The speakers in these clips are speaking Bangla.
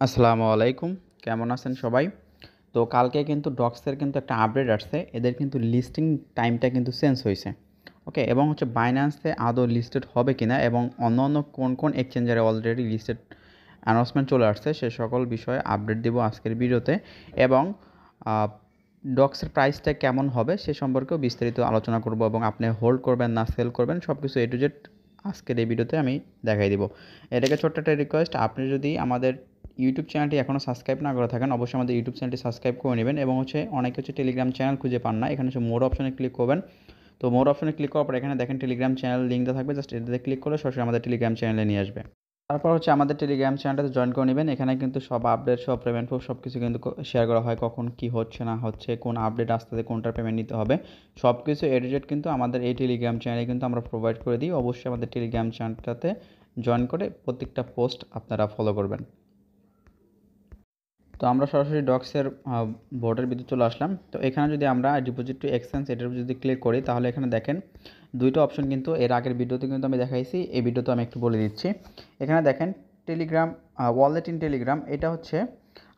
আসসালামু আলাইকুম। কেমন আছেন সবাই? তো কালকে কিন্তু ডক্সের কিন্তু একটা আপডেট আসছে। এদের কিন্তু লিস্টিং টাইমটা কিন্তু চেঞ্জ হইছে। ওকে? এবং হচ্ছে বাইন্যান্সে আদৌ লিস্টেড হবে কিনা এবং অন্যান্য কোন এক্সচেঞ্জারে অলরেডি লিস্টেড অ্যানাউন্সমেন্ট চলে আসছে সে সকল বিষয়ে আপডেট দিব আজকের ভিডিওতে এবং আ ডক্সের প্রাইসটা কেমন হবে সে সম্পর্কেও বিস্তারিত আলোচনা করব এবং আপনি হোল্ড করবেন না সেল করবেন সবকিছু A to Z আজকের এই ভিডিওতে আমি দেখাই দিব। এর আগে ছোট্ট একটা রিকোয়েস্ট, আপনি যদি আমাদের ইউটিউব চ্যানেলটি এখনও সাবস্ক্রাইব না করে থাকেন অবশ্যই আমাদের ইউটিউব চ্যানেলটি সাবস্ক্রাইব করে নেবেন এবং অনেকে টেলিগ্রাম চ্যানেল খুঁজে পান না, এখানে মোর অপশনে ক্লিক করবেন। তো মোর অপশনে ক্লিক করার পর এখানে দেখেন টেলিগ্রাম চ্যানেল লিঙ্ক দেওয়া থাকবে, জাস্ট এটাতে ক্লিক করলে সরাসরি আমাদের টেলিগ্রাম চ্যানেলে নিয়ে আসবে। তারপর আমাদের টেলিগ্রাম চ্যানেলটাতে জয়েন করে নেবেন। এখানে কিন্তু সব আপডেট, সব পেমেন্ট প্রুফ সব কিছু কিন্তু শেয়ার করা হয়, কখন কী হচ্ছে না হচ্ছে, কোন আপডেট আসতেছে, কোনটার পেমেন্ট নিতে হবে, সব কিছু A to Z কিন্তু আমাদের এই টেলিগ্রাম চ্যানেলে কিন্তু আমরা প্রোভাইড করে দিই। অবশ্যই আমাদের টেলিগ্রাম চ্যানেলটাতে জয়েন করে প্রত্যেকটা পোস্ট আপনারা ফলো করবেন। তো আমরা সরাসরি ডক্সের বোর্ডের ভিতরে চলে আসলাম। তো এখানে যদি আমরা ডিপোজিট টু এক্সচেঞ্জ এটার উপর যদি ক্লিক করি তাহলে এখানে দেখেন দুইটা অপশন কিন্তু এর আগের ভিডিওতে কিন্তু আমি দেখাইছি, এই ভিডিওতে আমি একটু বলে দিচ্ছি। এখানে দেখেন টেলিগ্রাম ওয়ালেট ইন টেলিগ্রাম, এটা হচ্ছে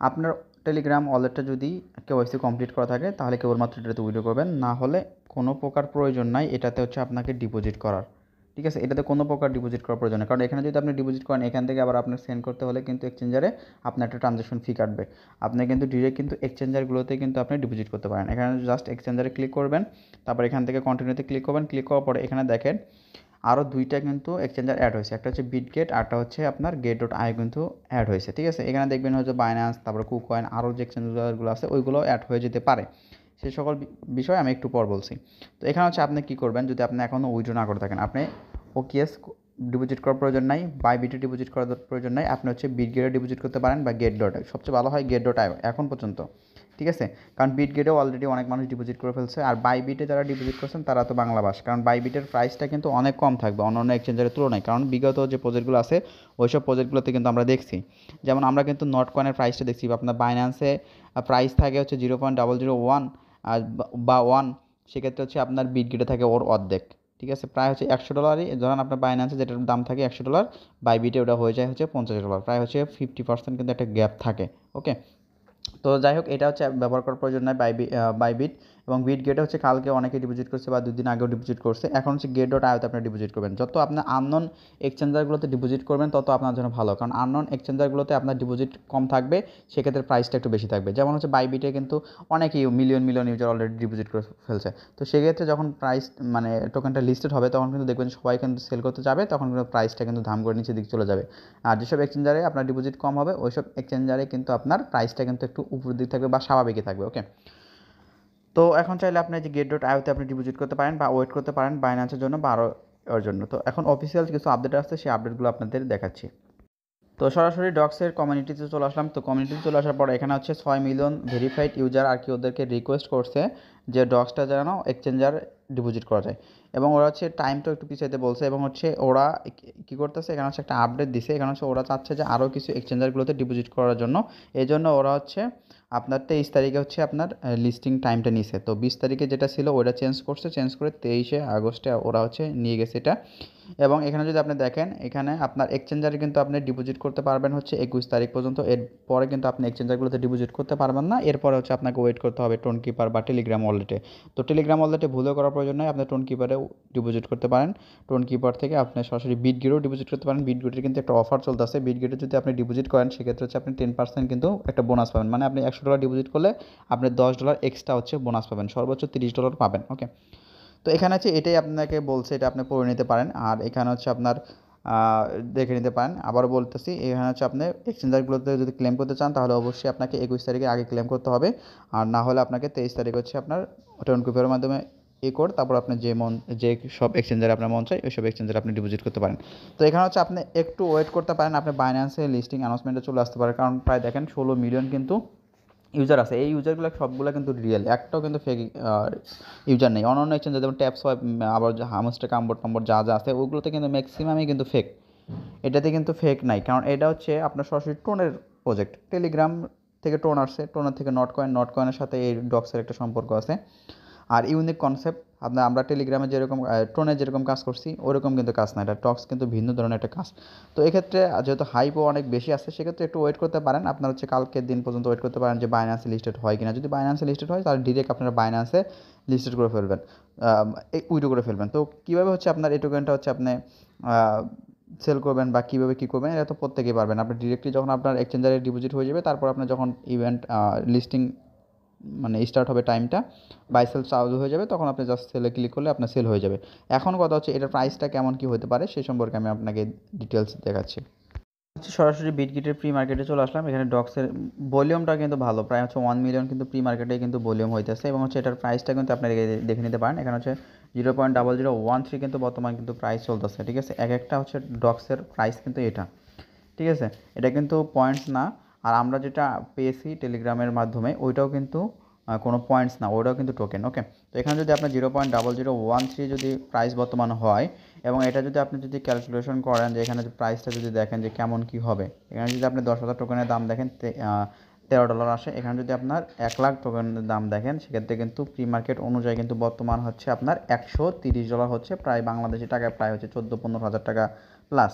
আপনার টেলিগ্রাম ওয়ালেটটা যদি কেওয়াইসি কমপ্লিট করা থাকে তাহলে কেবলমাত্র এটাতে উইথড্র করবেন, না হলে কোনো প্রকার প্রয়োজন নাই এটাতে আপনাকে ডিপোজিট করার। ঠিক আছে, এটাতে কোনো প্রকার ডিপোজিট করার প্রয়োজন নেই, কারণ এখানে যদি আপনি ডিপোজিট করেন এখান থেকে আবার আপনার সেন্ড করতে হলে কিন্তু এক্সচেঞ্জারে আপনার একটা ট্রানজ্যাকশন ফি কাটবে। আপনি কিন্তু ডিরেক্ট কিন্তু এক্সচেঞ্জারগুলোতে কিন্তু আপনি ডিপোজিট করতে পারেন। এখানে জাস্ট এক্সচেঞ্জারে ক্লিক করবেন, তারপর এখান থেকে কন্টিনিউতে ক্লিক করবেন। ক্লিক করার পরে এখানে দেখেন আরও দুইটা কিন্তু এক্সচেঞ্জার অ্যাড হয়েছে, একটা হচ্ছে বিটগেট, আরটা হচ্ছে আপনার get.io কিন্তু অ্যাড হয়েছে। ঠিক আছে, এখানে দেখবেন হচ্ছে বাইন্যান্স, তারপর কুকয়েন, আরও যে এক্সচেঞ্জারগুলো আছে ওইগুলো অ্যাড হয়ে যেতে পারে। সেই সকল বিষয় আমি একটু পর বলছি। তো এখানে আপনি কী করবেন, যদি আপনি এখনও উইথড্র না করে থাকেন, আপনি OKS ডিপোজিট করার প্রয়োজন নাই, বাইবিটে ডিপোজিট করার প্রয়োজন নাই, আপনি বিটগেটে ডিপোজিট করতে পারেন বা get.io, সবচেয়ে ভালো হয় get.io এখন পর্যন্ত। ঠিক আছে, কারণ বিটগেটেও অলরেডি অনেক মানুষ ডিপোজিট করে ফেলছে, আর বাইবিটে যারা ডিপোজিট করছেন তারা তো বাংলাবাস, কারণ বাইবিটের প্রাইসটা কিন্তু অনেক কম থাকবে অন্য এক্সচেঞ্জারের তুলনায়, কারণ বিগত যে প্রজেক্টগুলো আছে ওইসব প্রজেক্টগুলোতে কিন্তু আমরা দেখছি, যেমন আমরা কিন্তু নট কয়েনের প্রাইসটা দেখছি, আপনার বাইন্যান্সে প্রাইস থাকে হচ্ছে 0.001 বা 1, সেক্ষেত্রে আপনার বিটগেটে থাকে ওর অর্ধেক। ঠিক আছে, প্রায় $100, ধরেন আপনার বাইন্যান্সে যেটার দাম থাকে $100, বাইবিটে ওটা হয়ে যায় $50, প্রায় 50% কিন্তু একটা গ্যাপ থাকে। ওকে, তো যাই হোক, এটা ব্যবহার করার প্রয়োজন নয় বাইবিট, এবং বিটগেটে কালকে অনেকে ডিপোজিট করছে বা 2 দিন আগেও ডিপোজিট করছে। এখন get.ioতে আপনি ডিপোজিট করবেন। যত আপনার আননোন এক্সচেঞ্জারগুলোতে ডিপোজিট করবেন তত আপনার জন্য ভালো, কারণ আননোন এক্সচেঞ্জারগুলোতে আপনার ডিপোজিট কম থাকবে, সেক্ষেত্রে প্রাইসটা একটু বেশি থাকবে। যেমন বাইবিটে কিন্তু অনেকেই মিলিয়ন ইউজার অলরেডি ডিপোজিট করে ফেলছে। তো সেক্ষেত্রে যখন প্রাইস মানে টোকেনটা লিস্টেড হবে তখন কিন্তু দেখবেন সবাই কিন্তু সেল করতে যাবে, তখন কিন্তু প্রাইসটা কিন্তু ধাম করে নিচের দিকে চলে যাবে। আর যেসব এক্সচেঞ্জারে আপনার ডিপোজিট কম হবে ওইসব এক্সচেঞ্জারে কিন্তু আপনার প্রাইসটা কিন্তু একটু উপরের দিকে থাকবে বা স্বাভাবিকই থাকবে। ওকে, তো এখন চাইলে আপনি যে get.ioতে আপনি ডিপোজিট করতে পারেন বা ওয়েট করতে পারেন বাইন্যান্সের জন্য বা আরও এর জন্য। তো এখন অফিসিয়াল কিছু আপডেট আসছে, সেই আপডেটগুলো আপনাদের দেখাচ্ছি। তো সরাসরি ডক্সের কমিউনিটিতে চলে আসলাম। তো কমিউনিটিতে চলে আসার পরে এখানে 6 মিলিয়ন ভেরিফাইড ইউজার আর কি ওদেরকে রিকোয়েস্ট করছে যে ডক্সটা যেন এক্সচেঞ্জার ডিপোজিট করা যায়, এবং ওরা টাইমটা একটু পিছাইতে বলছে, এবং ওরা কী করতেছে, এখানে একটা আপডেট দিছে, এখানে ওরা চাচ্ছে যে আরও কিছু এক্সচেঞ্জারগুলোতে ডিপোজিট করার জন্য। এই জন্য ওরা আপনার 23 তারিখে আপনার লিস্টিং টাইমটা নিছে। তো 20 তারিখে যেটা ছিল ওটা চেঞ্জ করছে, চেঞ্জ করে 23শে আগস্টে ওরা নিয়ে গেছে এটা। এবং এখানে যদি আপনি দেখেন, এখানে আপনার এক্সচেঞ্জারে কিন্তু আপনি ডিপোজিট করতে পারবেন 21 তারিখ পর্যন্ত, এরপরে কিন্তু আপনি এক্সচেঞ্জারগুলোতে ডিপোজিট করতে পারবেন না। এরপরে আপনাকে ওয়েট করতে হবে টোন কিপার বা টেলিগ্রাম ওয়ালেটে। তো টেলিগ্রাম ওয়ালেটে ভুলও করার প্রয়োজন নয়, আপনি টোন কিপারেও ডিপোজিট করতে পারেন। টোন কিপার থেকে আপনি সরাসরি বিটগেটেও ডিপোজিট করতে পারেন। বিটগেটের কিন্তু একটা অফার চলতেছে, বিটগেটে যদি আপনি ডিপোজিট করেন সেক্ষেত্রে আপনি 10% কিন্তু একটা বোনাস পাবেন, মানে আপনি $100 ডিপোজিট করলে আপনি $10 এক্সট্রা বোনাস পাবেন, সর্বোচ্চ $30 পাবেন। ওকে, তো এখানে এটাই আপনাকে বলছে, এটা আপনি পড়ে নিতে পারেন। আর এখানে আপনার দেখে নিতে পারেন। আবারও বলতেছি, এখানে আপনি এক্সচেঞ্জারগুলোতে যদি ক্লেম করতে চান তাহলে অবশ্যই আপনাকে 21 তারিখে আগে ক্লেম করতে হবে, আর না হলে আপনাকে 23 তারিখ আপনার টোন কুপের মাধ্যমে কোড, তারপর আপনি যে সব এক্সচেঞ্জারে আপনার মন চাই ওই সব এক্সচেঞ্জারে আপনি ডিপোজিট করতে পারেন। তো এখানে আপনি একটু ওয়েট করতে পারেন, আপনি বাইন্যান্সে লিস্টিং অ্যানাউন্সমেন্টে চলে আসতে পারে, কারণ প্রায় দেখেন 16 মিলিয়ন কিন্তু ইউজার আছে। এই ইউজারগুলো সবগুলো কিন্তু রিয়েল, একটাও কিন্তু ফেক ইউজার নেই। অন্য এক্সচেঞ্জার যেমন ট্যাপস হয়, আবার হামস্টার কাম্বর টম্বর যা আছে ওইগুলোতে কিন্তু ম্যাক্সিমামই কিন্তু ফেক, এটাতে কিন্তু ফেক নাই, কারণ এটা আপনার সরাসরি টোনের প্রজেক্ট। টেলিগ্রাম থেকে টোন আসছে, টোনের থেকে নট কয়েন, নট কয়েনের সাথে এই ডক্সের একটা সম্পর্ক আছে। আর ইউনিক কনসেপ্ট, আমরা টেলিগ্রামে যেরকম টোনে যেরকম কাজ করছি ওরকম কিন্তু কাজ না, এটা টক্স কিন্তু ভিন্ন ধরনের একটা কাজ। তো এক্ষেত্রে যেহেতু হাইপও অনেক বেশি আছে সেক্ষেত্রে একটু ওয়েট করতে পারেন, আপনার হচ্ছে কালকের দিন পর্যন্ত ওয়েট করতে পারেন যে বাইন্যান্সে লিস্টেড হয় কিনা। যদি বাইন্যান্সে লিস্টেড হয় তাহলে ডিরেক্ট আপনারা বাইন্যান্সে লিস্টেড করে ফেলবেন, এই উইড্রো করে ফেলবেন। তো কীভাবে হচ্ছে আপনার এই টোকেনটা হচ্ছে আপনি সেল করবেন বা কীভাবে কী করবেন এটা তো প্রত্যেকেই পারবেন। আপনি ডিরেক্টলি যখন আপনার এক্সচেঞ্জারে ডিপোজিট হয়ে যাবে তারপর আপনার যখন ইভেন্ট লিস্টিং মানে স্টার্ট হবে টাইমটা, বাই সেল চালু হয়ে যাবে, তখন আপনি জাস্ট সেলে ক্লিক করলে আপনার সেল হয়ে যাবে। এখন কথা হচ্ছে এটার প্রাইসটা কেমন কী হতে পারে সেই সম্পর্কে আমি আপনাকে ডিটেলস দেখাচ্ছি। সরাসরি বিটগিটের প্রি মার্কেটে চলে আসলাম। এখানে ডক্সের ভলিউমটা কিন্তু ভালো, প্রায় হচ্ছে 1 মিলিয়ন কিন্তু প্রি মার্কেটে কিন্তু ভলিউম হইতেছে, এবং হচ্ছে এটার প্রাইসটা কিন্তু আপনারা দেখে নিতে পারেন। এখানে হচ্ছে 0.0013 কিন্তু বর্তমান কিন্তু প্রাইস চলতেছে, ঠিক আছে। এক একটা হচ্ছে ডক্সের প্রাইস কিন্তু এটা, ঠিক আছে। এটা কিন্তু পয়েন্টস না, আর আমরা যেটা পেয়েছি টেলিগ্রামের মাধ্যমে ওইটাও কিন্তু কোনো পয়েন্টস না, ওইটাও কিন্তু টোকেন। ওকে, তো এখানে যদি আপনার 0.0013 যদি প্রাইস বর্তমান হয়, এবং এটা যদি আপনি যদি ক্যালকুলেশন করেন যে এখানে যে প্রাইসটা যদি দেখেন যে কেমন কী হবে, এখানে যদি আপনি 10,000 টোকেনের দাম দেখেন $13 আসে। এখানে যদি আপনার 1 লাখ টোকেনের দাম দেখেন সেক্ষেত্রে কিন্তু প্রি মার্কেট অনুযায়ী কিন্তু বর্তমান হচ্ছে আপনার $130 হচ্ছে, প্রায় বাংলাদেশি টাকায় প্রায় হচ্ছে 14-15 হাজার টাকা প্লাস।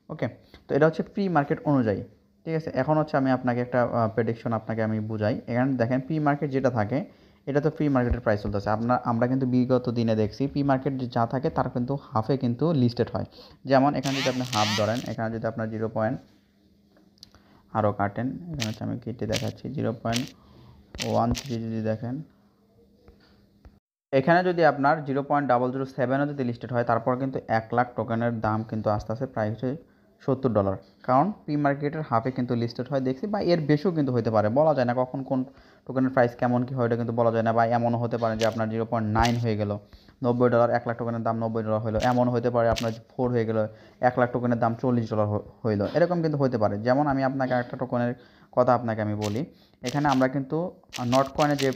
ওকে, তো এটা হচ্ছে প্রি মার্কেট অনুযায়ী, ঠিক আছে। এখন হচ্ছে আমি আপনাকে একটা প্রেডিকশন আপনাকে আমি বুঝাই। এখানে দেখেন প্রি মার্কেট যেটা থাকে এটা তো প্রি মার্কেটের প্রাইস চলতেছে। আমরা কিন্তু বিগত দিনে দেখছি প্রি মার্কেট যা থাকে তার কিন্তু হাফে কিন্তু লিস্টেড হয়। যেমন এখানে যদি আপনি হাফ ধরেন, এখানে যদি আপনার 0. আরও কাটেন, এখানে হচ্ছে আমি কেটে দেখাচ্ছি 0.13 যদি দেখেন, এখানে যদি আপনার 0.007ও যদি লিস্টেড হয় তারপর কিন্তু 1 লাখ টোকেনের দাম কিন্তু আস্তে আস্তে প্রায় হচ্ছে $70, কারণ প্রি মার্কেটের হাফে কিন্তু লিস্টেড হয় দেখছি, বা এর বেশিও কিন্তু হতে পারে, বলা যায় না কখন কোন টোকেনের প্রাইস কেমন কী হয় এটা কিন্তু বলা যায় না। বা এমনও হতে পারে যে আপনার 0.9 হয়ে গেল $90, 1 লাখ টোকেনের দাম $90 হলো, এমন হতে পারে আপনার 4 হয়ে গেল 1 লাখ টোকেনের দাম $40 হইলো, এরকম কিন্তু হতে পারে। যেমন আমি আপনাকে একটা টোকেনের কথা আপনাকে আমি বলি, এখানে আমরা কিন্তু নট কয়েনের যে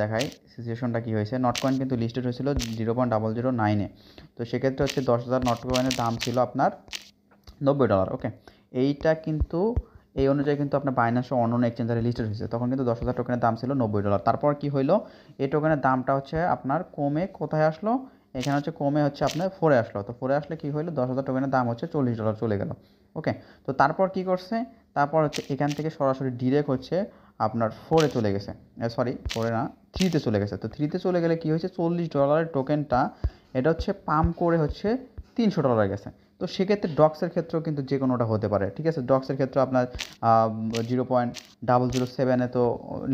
দেখাই সিচুয়েশনটা কী হয়েছে, নট কয়েন কিন্তু লিস্টেড হয়েছিল 0.009-এ। তো সেক্ষেত্রে হচ্ছে 10,000 নট কয়েনের দাম ছিল আপনার $90। ওকে, এইটা কিন্তু এই অনুযায়ী কিন্তু আপনার বাইন্যান্স ও অন্যান্য এক্সচেঞ্জারে লিস্টেড হয়েছে, তখন কিন্তু 10,000 টোকেনের দাম ছিল $90। তারপর কি হইলো, এই টোকেনের দামটা হচ্ছে আপনার কমে কোথায় আসলো, এখানে হচ্ছে কমে হচ্ছে আপনার 4-এ আসলো। তো 4-এ আসলে কী হইলো, 10,000 টোকেনের দাম হচ্ছে $40 চলে গেল। ওকে, তো তারপর কি করছে, তারপর হচ্ছে এখান থেকে সরাসরি ডিরেক্ট হচ্ছে আপনার 4-এ চলে গেছে, সরি 4-এ না 3-তে চলে গেছে। তো 3-তে চলে গেলে কী হয়েছে, $40 টোকেনটা এটা হচ্ছে পাম্প করে হচ্ছে $300 গেছে। তো সেক্ষেত্রে ডক্সের ক্ষেত্রেও কিন্তু যে কোনোটা হতে পারে, ঠিক আছে। ডক্সের ক্ষেত্রে আপনার 0.007-এ তো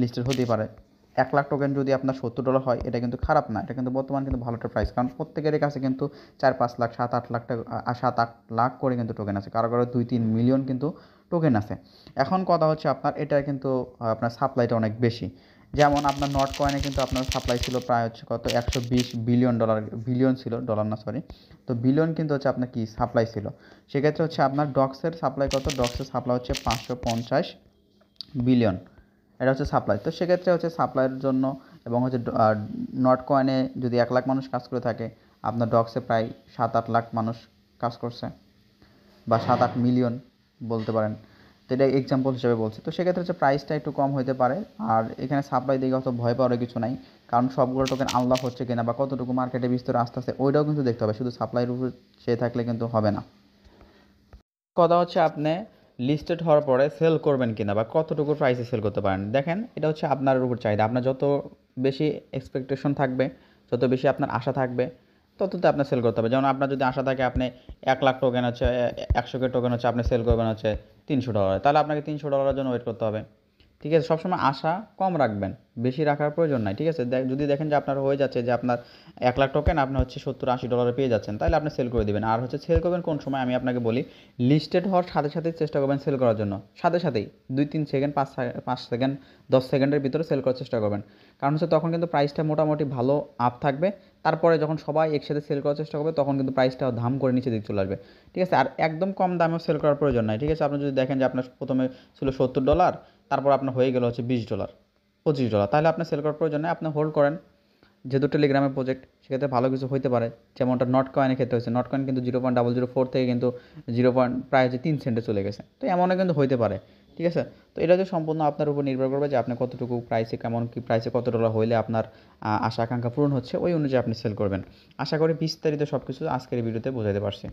লিস্টেড হতেই পারে। 1 লাখ টোকেন যদি আপনার $70 হয় এটা কিন্তু খারাপ না, এটা কিন্তু বর্তমান কিন্তু ভালো একটা প্রাইস, কারণ প্রত্যেকের কাছে কিন্তু 4-5 লাখ 7-8 লাখ টাকা 7-8 লাখ করে কিন্তু টোকেন আছে, কারো কারো 2-3 মিলিয়ন কিন্তু টোকেন আছে। এখন কথা হচ্ছে আপনার এটা কিন্তু আপনার সাপ্লাইটা অনেক বেশি। যেমন আপনার নট কয়েনে কিন্তু আপনার সাপ্লাই ছিল প্রায় হচ্ছে কত $120 বিলিয়ন, বিলিয়ন ছিল, ডলার না সরি, তো বিলিয়ন কিন্তু হচ্ছে আপনার কি সাপ্লাই ছিল। সেক্ষেত্রে হচ্ছে আপনার ডক্সের সাপ্লাই কত, ডক্সের সাপ্লাই হচ্ছে 550 বিলিয়ন, এটা হচ্ছে সাপ্লাই। তো সেক্ষেত্রে হচ্ছে সাপ্লাইয়ের জন্য এবং হচ্ছে নট কয়েনে যদি 1 লাখ মানুষ কাজ করে থাকে, আপনার ডক্সে প্রায় 7-8 লাখ মানুষ কাজ করছে, বা 7-8 মিলিয়ন বলতে পারেন। তো এটা এক্সাম্পল হিসেবে বলছি। তো সেক্ষেত্রে হচ্ছে প্রাইসটা একটু কম হতে পারে। আর এখানে সাপ্লাই দিকে অত ভয় পাওয়ার কিছু নাই, কারণ সবগুলো টোকেন আনলক হচ্ছে কিনা বা কতটুকু মার্কেটে বিস্তর আস্তে আস্তে ওইটাও কিন্তু দেখতে হবে, শুধু সাপ্লাইয়ের উপর চেয়ে থাকলে কিন্তু হবে না। কথা হচ্ছে আপনি লিস্টেড হওয়ার পরে সেল করবেন কিনা বা কতটুকু প্রাইসে সেল করতে পারেন, দেখেন এটা হচ্ছে আপনার উপর চাহিদা। আপনার যত বেশি এক্সপেকটেশন থাকবে, যত বেশি আপনার আশা থাকবে, তততে আপনার সেল করতে হবে। যেমন আপনার যদি আশা থাকে আপনি 1 লাখ টোকেন হচ্ছে 100 টোকেন হচ্ছে আপনি সেল করবেন হচ্ছে $300, তাহলে আপনাকে $300 জন্য ওয়েট করতে হবে, ঠিক আছে। সবসময় আশা কম রাখবেন, বেশি রাখার প্রয়োজন নাই, ঠিক আছে। যদি দেখেন যে আপনার হয়ে যাচ্ছে যে আপনার 1 লাখ টোকেন আপনি হচ্ছে $70-80 পেয়ে যাচ্ছেন, তাহলে আপনি সেল করে দেবেন। আর হচ্ছে সেল করবেন কোন সময় আমি আপনাকে বলি, লিস্টেড হওয়ার সাথে সাথেই চেষ্টা করবেন সেল করার জন্য, সাথে সাথেই 2-3 সেকেন্ড 5 সেকেন্ড 10 সেকেন্ডের ভিতরে সেল করার চেষ্টা করবেন, কারণ হচ্ছে তখন কিন্তু প্রাইসটা মোটামুটি ভালো আপ থাকবে। তারপরে যখন সবাই একসাথে সেল করার চেষ্টা করবে তখন কিন্তু প্রাইসটা ধাম করে নিচে দিকে চলে আসবে, ঠিক আছে। আর একদম কম দামেও সেল করার প্রয়োজন নাই, ঠিক আছে। আপনি যদি দেখেন যে আপনার প্রথমে ছিল $70, তারপর আপনার হয়ে গেল হচ্ছে $20, $25, তাহলে আপনার সেল করার প্রয়োজন নেই, আপনি হোল্ড করেন। যেহেতু টেলিগ্রামের প্রজেক্ট সেক্ষেত্রে ভালো কিছু হইতে পারে, যেমনটা নট কয়েনের ক্ষেত্রে হয়েছে। নট কয়েন কিন্তু 0.004 থেকে কিন্তু প্রায় যে 3 সেন্টে চলে গেছে। তো এমনও কিন্তু হইতে পারে, ঠিক আছে। তো এটা যে সম্পূর্ণ আপনার উপর নির্ভর করবে যে আপনি কতটুকু প্রাইসে, কেমন কি প্রাইসে কত ডলার হইলে আপনার আশা আকাঙ্ক্ষা পূরণ হচ্ছে, ওই অনুযায়ী আপনি সেল করবেন। আশা করি বিস্তারিত সব কিছু আজকের এই ভিডিওতে বোঝাতে পারছি।